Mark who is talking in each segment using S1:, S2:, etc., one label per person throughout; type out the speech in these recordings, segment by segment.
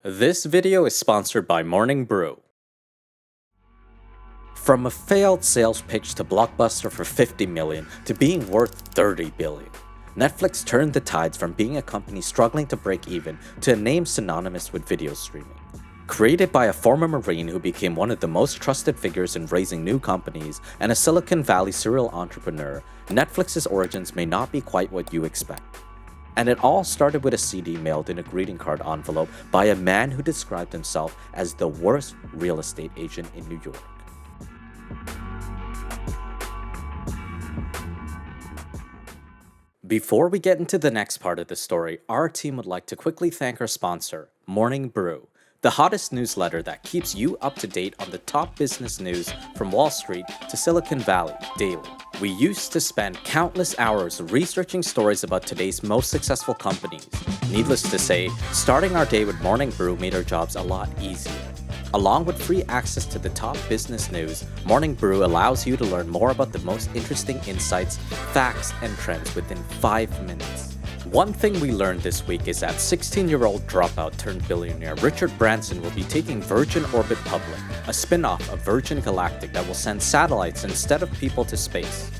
S1: This video is sponsored by Morning Brew. From a failed sales pitch to Blockbuster for $50 million to being worth $30 billion, Netflix turned the tides from being a company struggling to break even to a name synonymous with video streaming. Created by a former Marine who became one of the most trusted figures in raising new companies and a Silicon Valley serial entrepreneur, Netflix's origins may not be quite what you expect. And it all started with a CD mailed in a greeting card envelope by a man who described himself as the worst real estate agent in New York. Before we get into the next part of the story, our team would like to quickly thank our sponsor, Morning Brew, the hottest newsletter that keeps you up to date on the top business news from Wall Street to Silicon Valley daily. We used to spend countless hours researching stories about today's most successful companies. Needless to say, starting our day with Morning Brew made our jobs a lot easier. Along with free access to the top business news, Morning Brew allows you to learn more about the most interesting insights, facts, and trends within 5 minutes. One thing we learned this week is that 16-year-old dropout turned billionaire Richard Branson will be taking Virgin Orbit public, a spin-off of Virgin Galactic that will send satellites instead of people to space.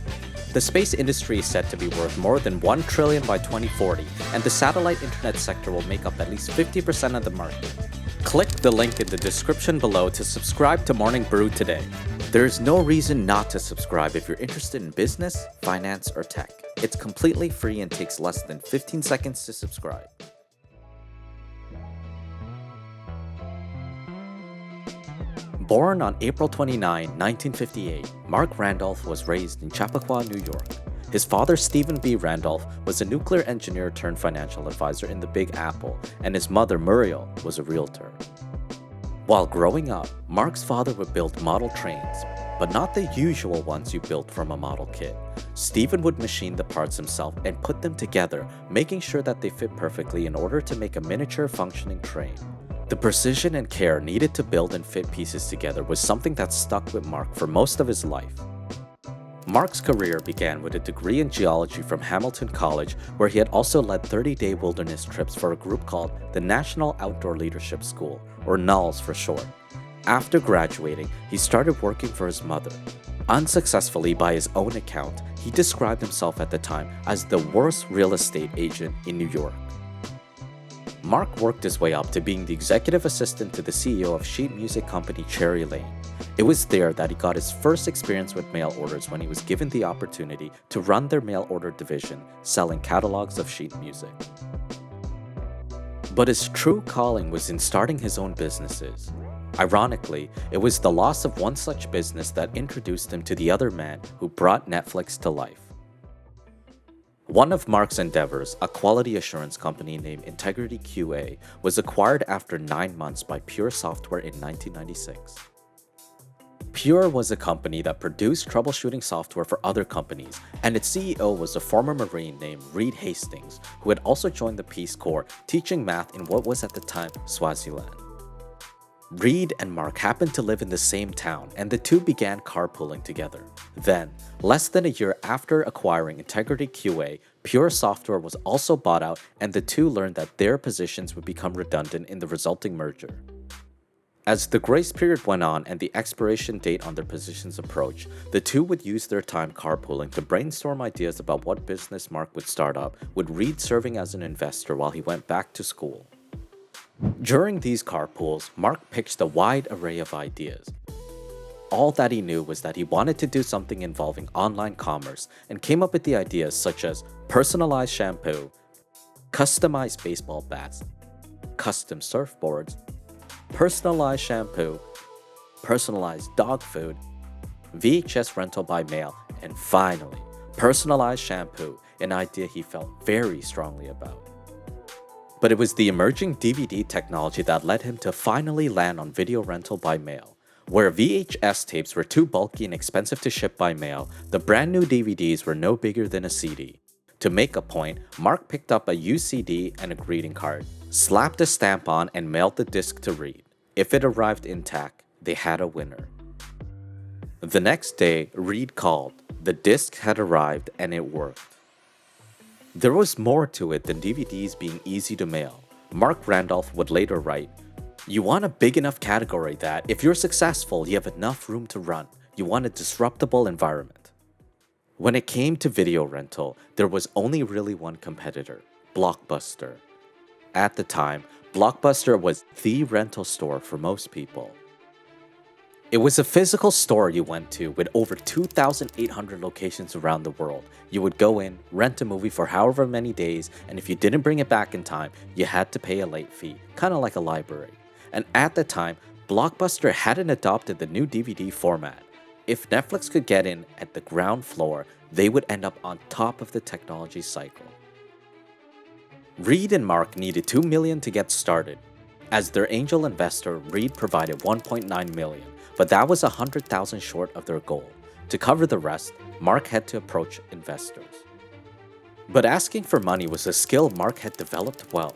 S1: The space industry is said to be worth more than $1 trillion by 2040, and the satellite internet sector will make up at least 50% of the market. Click the link in the description below to subscribe to Morning Brew today. There is no reason not to subscribe if you're interested in business, finance, or tech. It's completely free and takes less than 15 seconds to subscribe. Born on April 29, 1958, Mark Randolph was raised in Chappaqua, New York. His father, Stephen B. Randolph, was a nuclear engineer turned financial advisor in the Big Apple, and his mother, Muriel, was a realtor. While growing up, Mark's father would build model trains, but not the usual ones you built from a model kit. Stephen would machine the parts himself and put them together, making sure that they fit perfectly in order to make a miniature functioning train. The precision and care needed to build and fit pieces together was something that stuck with Mark for most of his life. Mark's career began with a degree in geology from Hamilton College, where he had also led 30-day wilderness trips for a group called the National Outdoor Leadership School, or NALS for short. After graduating, he started working for his mother. Unsuccessfully by his own account, he described himself at the time as the worst real estate agent in New York. Mark worked his way up to being the executive assistant to the CEO of sheet music company Cherry Lane. It was there that he got his first experience with mail orders when he was given the opportunity to run their mail order division, selling catalogs of sheet music. But his true calling was in starting his own businesses. Ironically, it was the loss of one such business that introduced him to the other man who brought Netflix to life. One of Mark's endeavors, a quality assurance company named Integrity QA, was acquired after 9 months by Pure Software in 1996. Pure was a company that produced troubleshooting software for other companies, and its CEO was a former Marine named Reed Hastings, who had also joined the Peace Corps, teaching math in what was at the time Swaziland. Reed and Mark happened to live in the same town, and the two began carpooling together. Then, less than a year after acquiring Integrity QA, Pure Software was also bought out, and the two learned that their positions would become redundant in the resulting merger. As the grace period went on and the expiration date on their positions approached, the two would use their time carpooling to brainstorm ideas about what business Mark would start up, with Reed serving as an investor while he went back to school. During these carpools, Mark pitched a wide array of ideas. All that he knew was that he wanted to do something involving online commerce and came up with the ideas such as personalized shampoo, customized baseball bats, custom surfboards, personalized shampoo, personalized dog food, VHS rental by mail, and finally, personalized shampoo, an idea he felt very strongly about. But it was the emerging DVD technology that led him to finally land on video rental by mail. Where VHS tapes were too bulky and expensive to ship by mail, the brand new DVDs were no bigger than a CD. To make a point, Mark picked up a used CD and a greeting card, slapped a stamp on, and mailed the disc to Reed. If it arrived intact, they had a winner. The next day, Reed called. The disc had arrived and it worked. There was more to it than DVDs being easy to mail. Mark Randolph would later write, You want a big enough category that, if you're successful, you have enough room to run. You want a disruptible environment. When it came to video rental, there was only really one competitor, Blockbuster. At the time, Blockbuster was the rental store for most people. It was a physical store you went to with over 2,800 locations around the world. You would go in, rent a movie for however many days, and if you didn't bring it back in time, you had to pay a late fee, kind of like a library. And at the time, Blockbuster hadn't adopted the new DVD format. If Netflix could get in at the ground floor, they would end up on top of the technology cycle. Reed and Mark needed $2 million to get started. As their angel investor, Reed provided $1.9 million, but that was $100,000 short of their goal. To cover the rest, Mark had to approach investors. But asking for money was a skill Mark had developed well.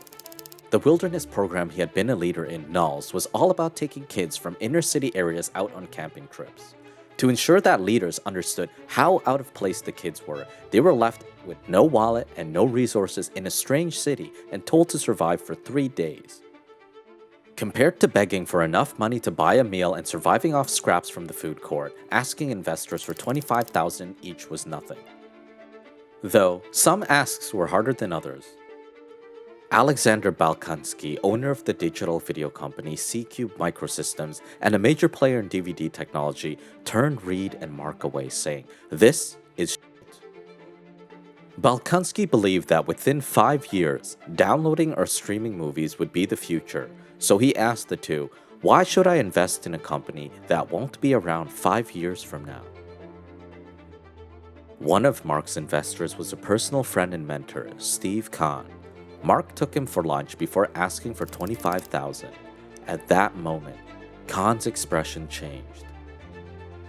S1: The wilderness program he had been a leader in, Knowles, was all about taking kids from inner city areas out on camping trips. To ensure that leaders understood how out of place the kids were, they were left with no wallet and no resources in a strange city and told to survive for 3 days. Compared to begging for enough money to buy a meal and surviving off scraps from the food court, asking investors for $25,000 each was nothing. Though, some asks were harder than others. Alexander Balkansky, owner of the digital video company C-Cube Microsystems and a major player in DVD technology, turned Reed and Mark away, saying, "This is shit." Balkansky believed that within 5 years, downloading or streaming movies would be the future, so he asked the two, "Why should I invest in a company that won't be around 5 years from now?" One of Mark's investors was a personal friend and mentor, Steve Kahn. Mark took him for lunch before asking for $25,000. At that moment, Kahn's expression changed.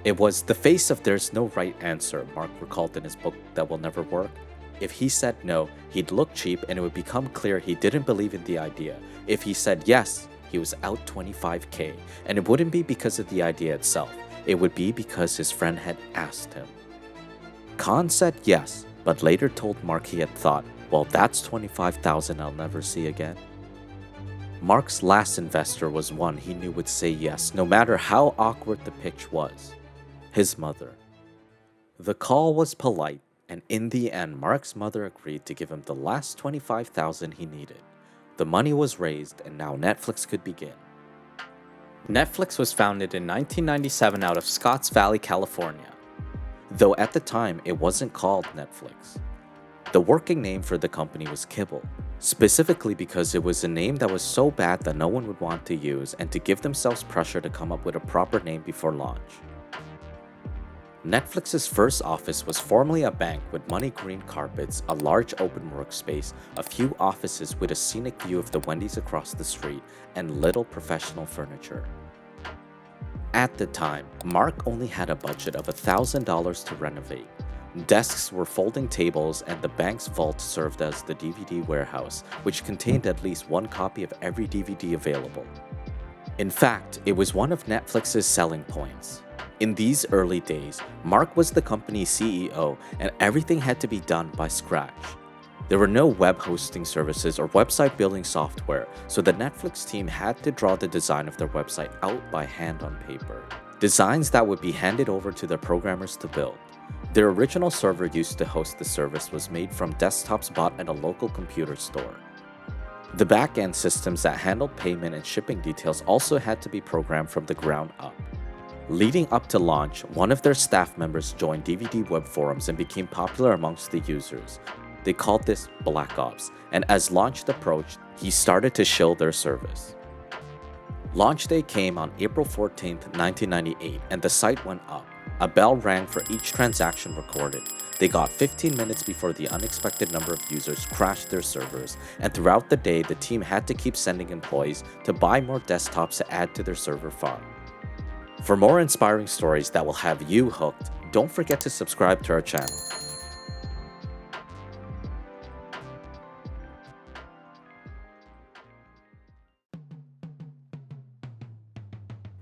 S1: It was the face of "there's no right answer," Mark recalled in his book That Will Never Work. If he said no, he'd look cheap and it would become clear he didn't believe in the idea. If he said yes, he was out $25K, and it wouldn't be because of the idea itself. It would be because his friend had asked him. Kahn said yes, but later told Mark he had thought, "Well, that's $25,000 I'll never see again." Mark's last investor was one he knew would say yes, no matter how awkward the pitch was. His mother. The call was polite, and in the end, Mark's mother agreed to give him the last $25,000 he needed. The money was raised, and now Netflix could begin. Netflix was founded in 1997 out of Scotts Valley, California, though at the time it wasn't called Netflix. The working name for the company was Kibble, specifically because it was a name that was so bad that no one would want to use and to give themselves pressure to come up with a proper name before launch. Netflix's first office was formerly a bank with money green carpets, a large open workspace, a few offices with a scenic view of the Wendy's across the street, and little professional furniture. At the time, Mark only had a budget of $1,000 to renovate. Desks were folding tables, and the bank's vault served as the DVD warehouse, which contained at least one copy of every DVD available. In fact, it was one of Netflix's selling points. In these early days, Mark was the company's CEO, and everything had to be done by scratch. There were no web hosting services or website building software, so the Netflix team had to draw the design of their website out by hand on paper. Designs that would be handed over to their programmers to build. Their original server used to host the service was made from desktops bought at a local computer store. The back-end systems that handled payment and shipping details also had to be programmed from the ground up. Leading up to launch, one of their staff members joined DVD web forums and became popular amongst the users. They called this Black Ops, and as launch approached, he started to shill their service. Launch day came on April 14, 1998, and the site went up. A bell rang for each transaction recorded. They got 15 minutes before the unexpected number of users crashed their servers, and throughout the day, the team had to keep sending employees to buy more desktops to add to their server farm. For more inspiring stories that will have you hooked, don't forget to subscribe to our channel.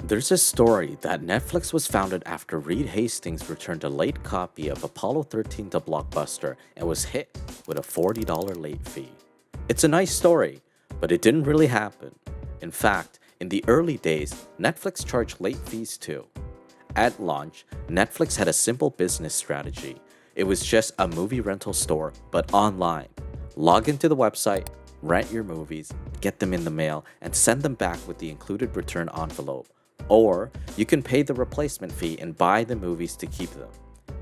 S1: There's a story that Netflix was founded after Reed Hastings returned a late copy of Apollo 13 to Blockbuster and was hit with a $40 late fee. It's a nice story, but it didn't really happen. In fact, In the early days, Netflix charged late fees too. At launch, Netflix had a simple business strategy. It was just a movie rental store, but online. Log into the website, rent your movies, get them in the mail, and send them back with the included return envelope. Or you can pay the replacement fee and buy the movies to keep them.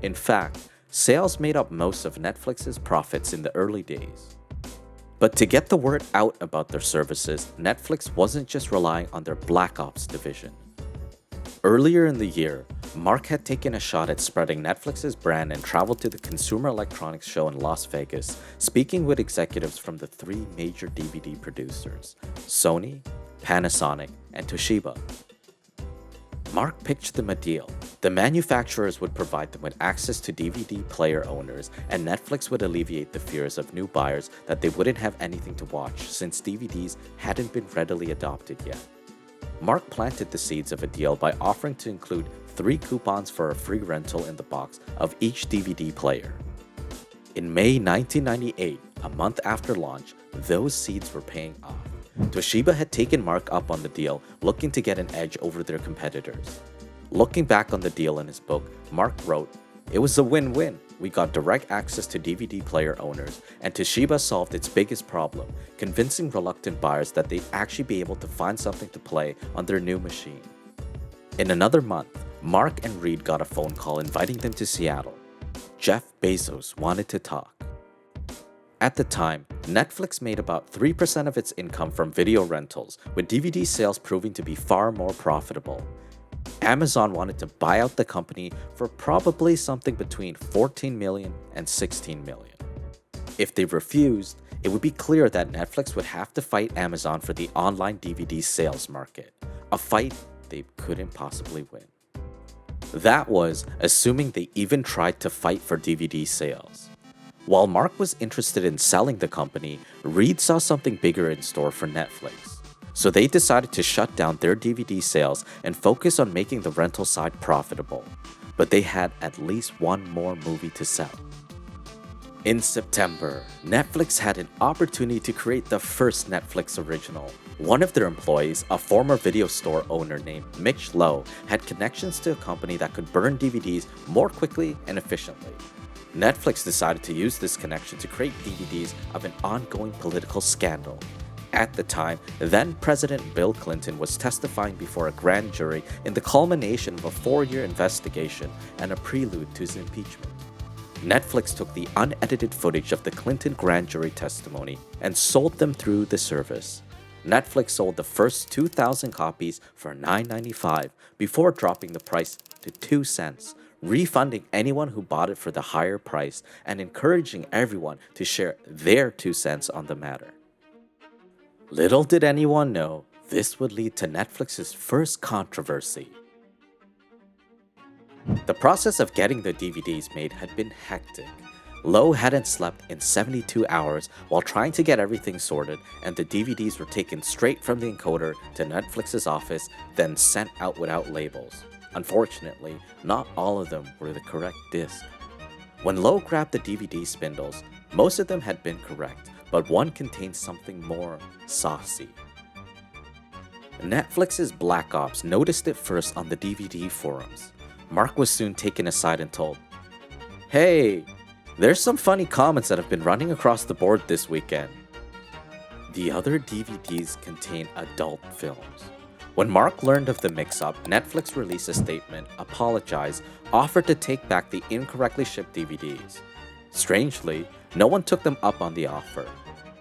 S1: In fact, sales made up most of Netflix's profits in the early days. But to get the word out about their services, Netflix wasn't just relying on their Black Ops division. Earlier in the year, Mark had taken a shot at spreading Netflix's brand and traveled to the Consumer Electronics Show in Las Vegas, speaking with executives from the three major DVD producers, Sony, Panasonic, and Toshiba. Mark pitched them a deal. The manufacturers would provide them with access to DVD player owners, and Netflix would alleviate the fears of new buyers that they wouldn't have anything to watch since DVDs hadn't been readily adopted yet. Mark planted the seeds of a deal by offering to include 3 coupons for a free rental in the box of each DVD player. In May 1998, a month after launch, those seeds were paying off. Toshiba had taken Mark up on the deal, looking to get an edge over their competitors. Looking back on the deal in his book, Mark wrote, "It was a win-win. We got direct access to DVD player owners, and Toshiba solved its biggest problem, convincing reluctant buyers that they'd actually be able to find something to play on their new machine." In another month, Mark and Reed got a phone call inviting them to Seattle. Jeff Bezos wanted to talk. At the time, Netflix made about 3% of its income from video rentals, with DVD sales proving to be far more profitable. Amazon wanted to buy out the company for probably something between $14 million and $16 million. If they refused, it would be clear that Netflix would have to fight Amazon for the online DVD sales market, a fight they couldn't possibly win. That was assuming they even tried to fight for DVD sales. While Mark was interested in selling the company, Reed saw something bigger in store for Netflix. So they decided to shut down their DVD sales and focus on making the rental side profitable. But they had at least one more movie to sell. In September, Netflix had an opportunity to create the first Netflix original. One of their employees, a former video store owner named Mitch Lowe, had connections to a company that could burn DVDs more quickly and efficiently. Netflix decided to use this connection to create DVDs of an ongoing political scandal. At the time, then-President Bill Clinton was testifying before a grand jury in the culmination of a 4-year investigation and a prelude to his impeachment. Netflix took the unedited footage of the Clinton grand jury testimony and sold them through the service. Netflix sold the first 2,000 copies for $9.95 before dropping the price to 2 cents, refunding anyone who bought it for the higher price and encouraging everyone to share their 2 cents on the matter. Little did anyone know, this would lead to Netflix's first controversy. The process of getting the DVDs made had been hectic. Lowe hadn't slept in 72 hours while trying to get everything sorted, and the DVDs were taken straight from the encoder to Netflix's office, then sent out without labels. Unfortunately, not all of them were the correct disc. When Lowe grabbed the DVD spindles, most of them had been correct, but one contained something more saucy. Netflix's Black Ops noticed it first on the DVD forums. Mark was soon taken aside and told, "Hey, there's some funny comments that have been running across the board this weekend." The other DVDs contain adult films. When Mark learned of the mix-up, Netflix released a statement, apologized, offered to take back the incorrectly shipped DVDs. Strangely, no one took them up on the offer.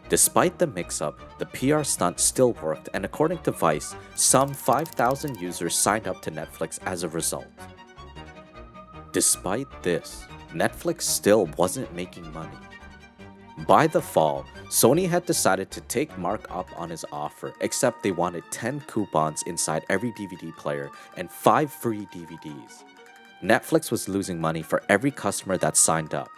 S1: Despite the mix-up, the PR stunt still worked, and according to Vice, some 5,000 users signed up to Netflix as a result. Despite this, Netflix still wasn't making money. By the fall, Sony had decided to take Mark up on his offer, except they wanted 10 coupons inside every DVD player and 5 free DVDs. Netflix was losing money for every customer that signed up.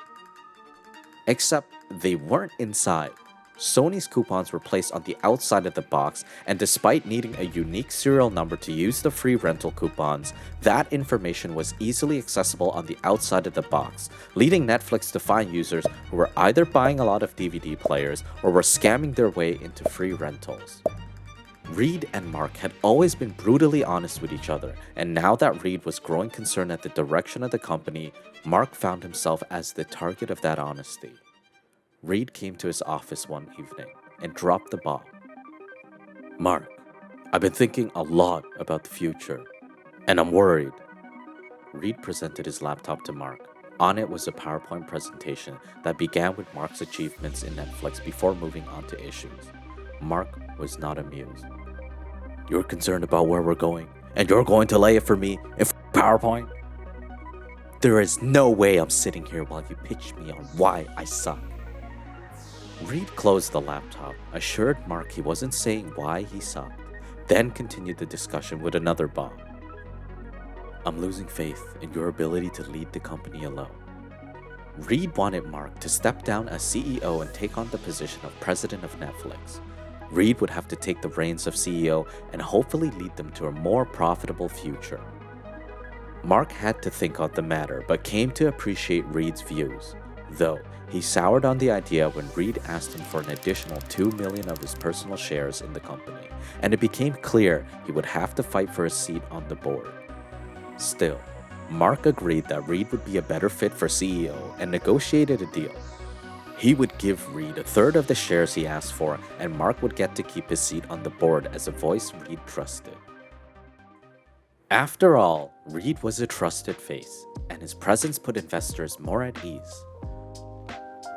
S1: Except they weren't inside. Sony's coupons were placed on the outside of the box, and despite needing a unique serial number to use the free rental coupons, that information was easily accessible on the outside of the box, leading Netflix to find users who were either buying a lot of DVD players or were scamming their way into free rentals. Reed and Mark had always been brutally honest with each other, and now that Reed was growing concerned at the direction of the company, Mark found himself as the target of that honesty. Reed came to his office one evening and dropped the bomb. "Mark, I've been thinking a lot about the future, and I'm worried." Reed presented his laptop to Mark. On it was a PowerPoint presentation that began with Mark's achievements in Netflix before moving on to issues. Mark was not amused. "You're concerned about where we're going, and you're going to lay it for me in PowerPoint? There is no way I'm sitting here while you pitch me on why I suck." Reed closed the laptop, assured Mark he wasn't saying why he sucked, then continued the discussion with another bomb. "I'm losing faith in your ability to lead the company alone." Reed wanted Mark to step down as CEO and take on the position of president of Netflix. Reed would have to take the reins of CEO and hopefully lead them to a more profitable future. Mark had to think on the matter, but came to appreciate Reed's views, though he soured on the idea when Reed asked him for an additional $2 million of his personal shares in the company, and it became clear he would have to fight for a seat on the board. Still, Mark agreed that Reed would be a better fit for CEO and negotiated a deal. He would give Reed a third of the shares he asked for, and Mark would get to keep his seat on the board as a voice Reed trusted. After all, Reed was a trusted face, and his presence put investors more at ease.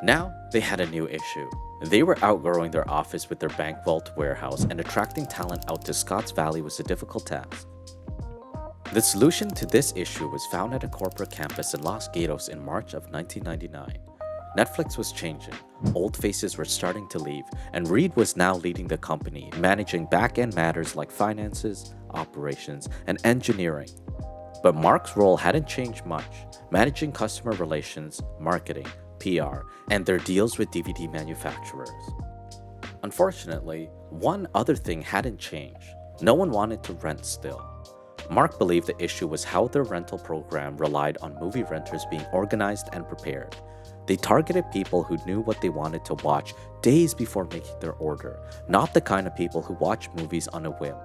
S1: Now, they had a new issue. They were outgrowing their office with their bank vault warehouse, and attracting talent out to Scotts Valley was a difficult task. The solution to this issue was found at a corporate campus in Los Gatos in March of 1999. Netflix was changing, old faces were starting to leave, and Reed was now leading the company, managing back-end matters like finances, operations, and engineering. But Mark's role hadn't changed much, managing customer relations, marketing, PR, and their deals with DVD manufacturers. Unfortunately, one other thing hadn't changed. No one wanted to rent still. Mark believed the issue was how their rental program relied on movie renters being organized and prepared. They targeted people who knew what they wanted to watch days before making their order, not the kind of people who watch movies on a whim,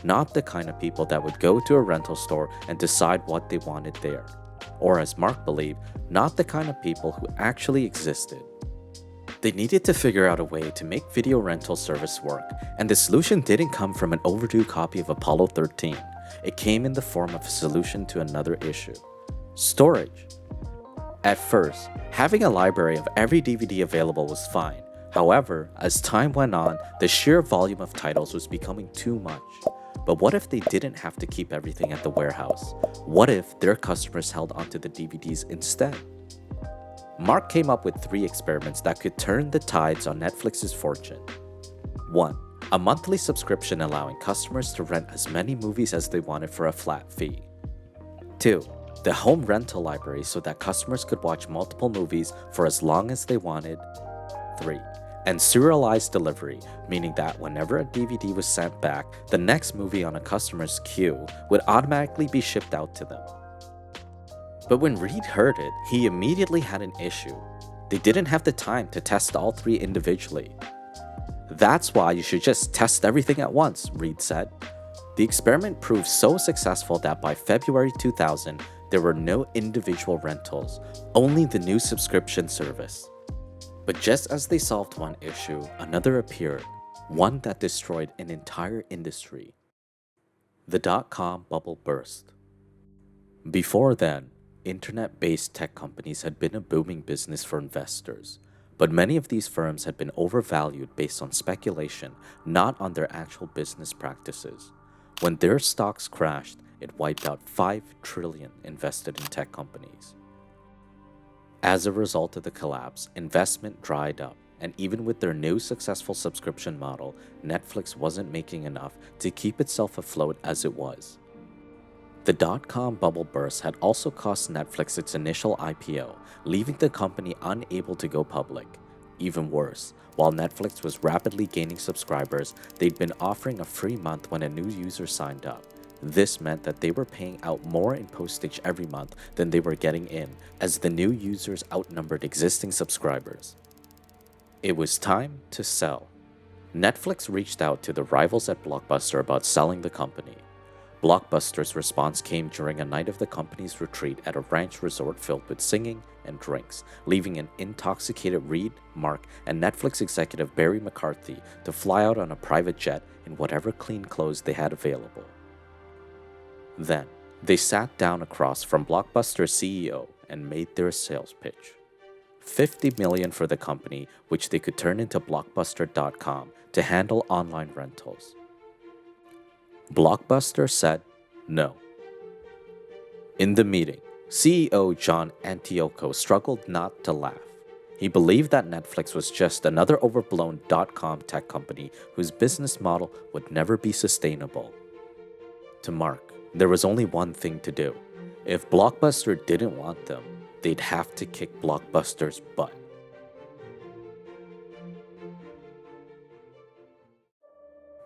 S1: not the kind of people that would go to a rental store and decide what they wanted there, or as Mark believed, not the kind of people who actually existed. They needed to figure out a way to make video rental service work, and the solution didn't come from an overdue copy of Apollo 13. It came in the form of a solution to another issue: storage. At first, having a library of every DVD available was fine. However, as time went on, the sheer volume of titles was becoming too much. But what if they didn't have to keep everything at the warehouse? What if their customers held onto the DVDs instead? Mark came up with 3 experiments that could turn the tides on Netflix's fortune. 1. A monthly subscription allowing customers to rent as many movies as they wanted for a flat fee. 2. The home rental library so that customers could watch multiple movies for as long as they wanted. 3. And serialized delivery, meaning that whenever a DVD was sent back, the next movie on a customer's queue would automatically be shipped out to them. But when Reed heard it, he immediately had an issue. They didn't have the time to test all 3 individually. "That's why you should just test everything at once," Reed said. The experiment proved so successful that by February 2000, there were no individual rentals, only the new subscription service. But just as they solved one issue, another appeared, one that destroyed an entire industry. The dot-com bubble burst. Before then, internet-based tech companies had been a booming business for investors, but many of these firms had been overvalued based on speculation, not on their actual business practices. When their stocks crashed, it wiped out $5 trillion invested in tech companies. As a result of the collapse, investment dried up, and even with their new successful subscription model, Netflix wasn't making enough to keep itself afloat as it was. The dot-com bubble burst had also cost Netflix its initial IPO, leaving the company unable to go public. Even worse, while Netflix was rapidly gaining subscribers, they'd been offering a free month when a new user signed up. This meant that they were paying out more in postage every month than they were getting in, as the new users outnumbered existing subscribers. It was time to sell. Netflix reached out to the rivals at Blockbuster about selling the company. Blockbuster's response came during a night of the company's retreat at a ranch resort filled with singing and drinks, leaving an intoxicated Reed, Mark, and Netflix executive Barry McCarthy to fly out on a private jet in whatever clean clothes they had available. Then, they sat down across from Blockbuster's CEO and made their sales pitch. $50 million for the company, which they could turn into Blockbuster.com to handle online rentals. Blockbuster said no. In the meeting, CEO John Antioco struggled not to laugh. He believed that Netflix was just another overblown .com tech company whose business model would never be sustainable. To Mark, there was only one thing to do. If Blockbuster didn't want them, they'd have to kick Blockbuster's butt.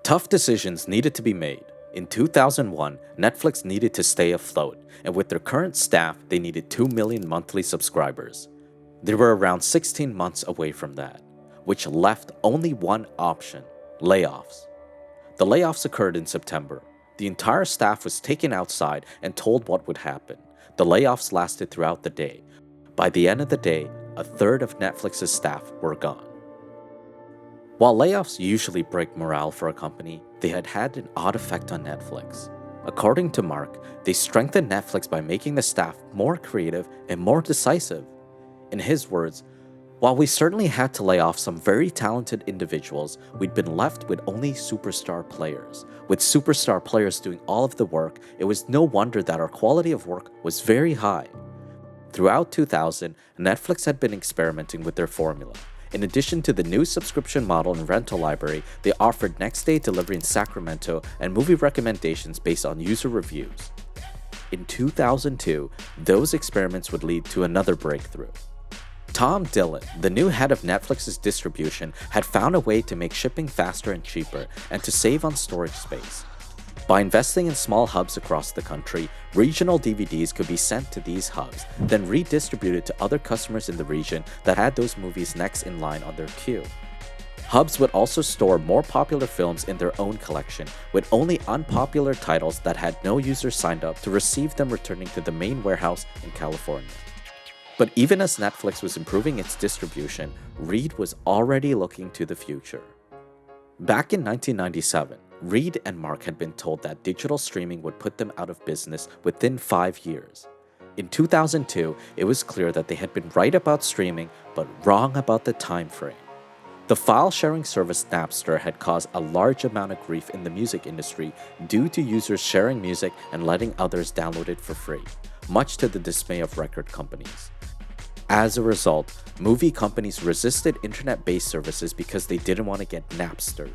S1: Tough decisions needed to be made. In 2001, Netflix needed to stay afloat, and with their current staff, they needed 2 million monthly subscribers. They were around 16 months away from that, which left only one option: layoffs. The layoffs occurred in September. The entire staff was taken outside and told what would happen. The layoffs lasted throughout the day. By the end of the day, a third of Netflix's staff were gone. While layoffs usually break morale for a company, they had had an odd effect on Netflix. According to Mark, they strengthened Netflix by making the staff more creative and more decisive. In his words, "While we certainly had to lay off some very talented individuals, we'd been left with only superstar players. With superstar players doing all of the work, it was no wonder that our quality of work was very high." Throughout 2000, Netflix had been experimenting with their formula. In addition to the new subscription model and rental library, they offered next-day delivery in Sacramento and movie recommendations based on user reviews. In 2002, those experiments would lead to another breakthrough. Tom Dillon, the new head of Netflix's distribution, had found a way to make shipping faster and cheaper and to save on storage space. By investing in small hubs across the country, regional DVDs could be sent to these hubs, then redistributed to other customers in the region that had those movies next in line on their queue. Hubs would also store more popular films in their own collection, with only unpopular titles that had no users signed up to receive them returning to the main warehouse in California. But even as Netflix was improving its distribution, Reed was already looking to the future. Back in 1997, Reed and Mark had been told that digital streaming would put them out of business within 5 years. In 2002, it was clear that they had been right about streaming, but wrong about the time frame. The file-sharing service Napster had caused a large amount of grief in the music industry due to users sharing music and letting others download it for free, much to the dismay of record companies. As a result, movie companies resisted internet-based services because they didn't want to get Napstered.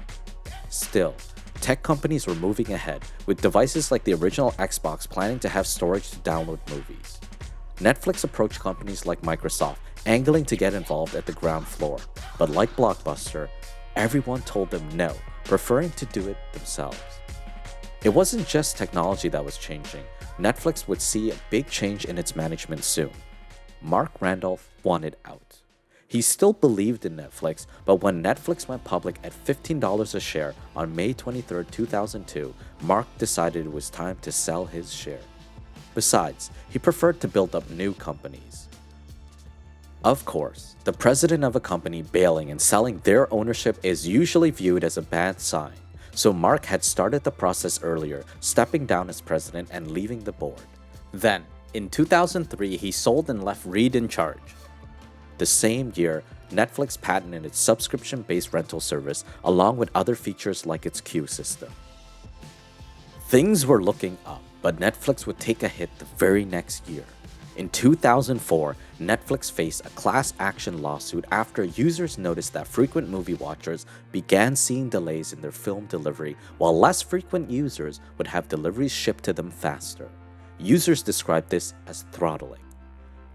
S1: Still, tech companies were moving ahead, with devices like the original Xbox planning to have storage to download movies. Netflix approached companies like Microsoft, angling to get involved at the ground floor, but like Blockbuster, everyone told them no, preferring to do it themselves. It wasn't just technology that was changing. Netflix would see a big change in its management soon. Mark Randolph wanted out. He still believed in Netflix, but when Netflix went public at $15 a share on May 23, 2002, Mark decided it was time to sell his share. Besides, he preferred to build up new companies. Of course, the president of a company bailing and selling their ownership is usually viewed as a bad sign, so Mark had started the process earlier, stepping down as president and leaving the board. Then, in 2003, he sold and left Reed in charge. The same year, Netflix patented its subscription-based rental service along with other features like its queue system. Things were looking up, but Netflix would take a hit the very next year. In 2004, Netflix faced a class action lawsuit after users noticed that frequent movie watchers began seeing delays in their film delivery, while less frequent users would have deliveries shipped to them faster. Users described this as throttling.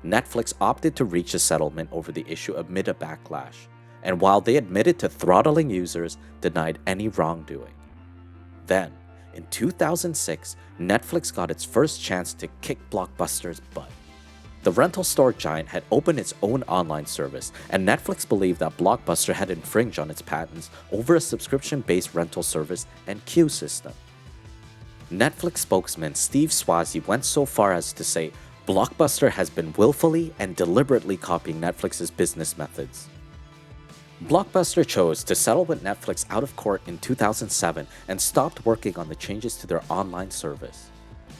S1: Netflix opted to reach a settlement over the issue amid a backlash, and while they admitted to throttling users, denied any wrongdoing. Then, in 2006, Netflix got its first chance to kick Blockbuster's butt. The rental store giant had opened its own online service, and Netflix believed that Blockbuster had infringed on its patents over a subscription-based rental service and queue system. Netflix spokesman Steve Swazi went so far as to say, Blockbuster has been willfully and deliberately copying Netflix's business methods. Blockbuster chose to settle with Netflix out of court in 2007 and stopped working on the changes to their online service.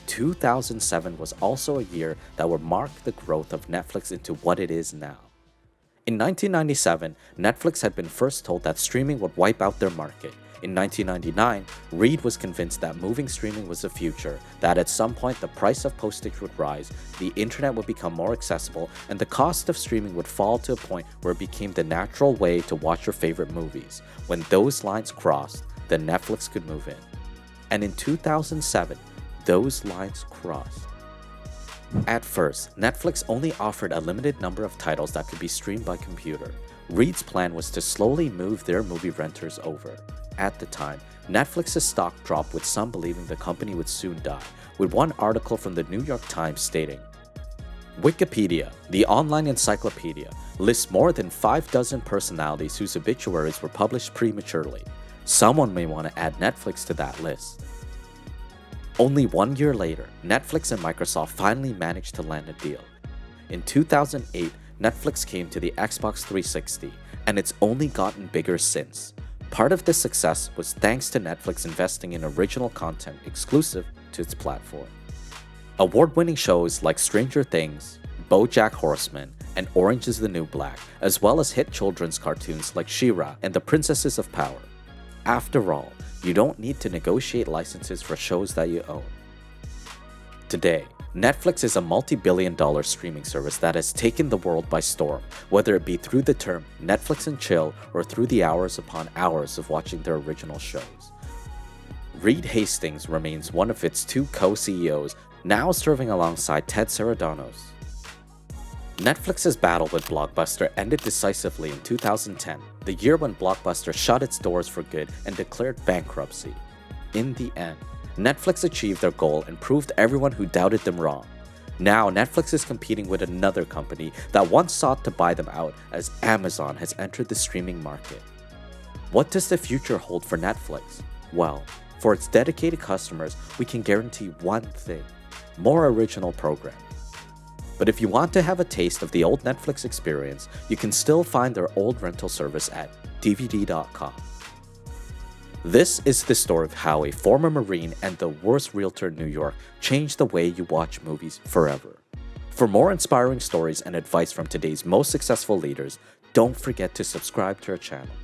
S1: 2007 was also a year that would mark the growth of Netflix into what it is now. In 1997, Netflix had been first told that streaming would wipe out their market. In 1999, Reed was convinced that moving streaming was the future, that at some point the price of postage would rise, the internet would become more accessible, and the cost of streaming would fall to a point where it became the natural way to watch your favorite movies. When those lines crossed, then Netflix could move in. And in 2007, those lines crossed. At first, Netflix only offered a limited number of titles that could be streamed by computer. Reed's plan was to slowly move their movie renters over. At the time, Netflix's stock dropped, with some believing the company would soon die, with one article from the New York Times stating, Wikipedia, the online encyclopedia, lists more than 6 personalities whose obituaries were published prematurely. Someone may want to add Netflix to that list. Only 1 year later, Netflix and Microsoft finally managed to land a deal. In 2008, Netflix came to the Xbox 360, and it's only gotten bigger since. Part of this success was thanks to Netflix investing in original content exclusive to its platform. Award-winning shows like Stranger Things, BoJack Horseman, and Orange is the New Black, as well as hit children's cartoons like She-Ra and The Princesses of Power. After all, you don't need to negotiate licenses for shows that you own. Today, Netflix is a multi-billion-dollar streaming service that has taken the world by storm, whether it be through the term Netflix and chill or through the hours upon hours of watching their original shows. Reed Hastings remains one of its 2 co-CEOs, now serving alongside Ted Sarandos. Netflix's battle with Blockbuster ended decisively in 2010, the year when Blockbuster shut its doors for good and declared bankruptcy. In the end, Netflix achieved their goal and proved everyone who doubted them wrong. Now, Netflix is competing with another company that once sought to buy them out, as Amazon has entered the streaming market. What does the future hold for Netflix? Well, for its dedicated customers, we can guarantee one thing: more original programming. But if you want to have a taste of the old Netflix experience, you can still find their old rental service at dvd.com. This is the story of how a former Marine and the worst realtor in New York changed the way you watch movies forever. For more inspiring stories and advice from today's most successful leaders, don't forget to subscribe to our channel.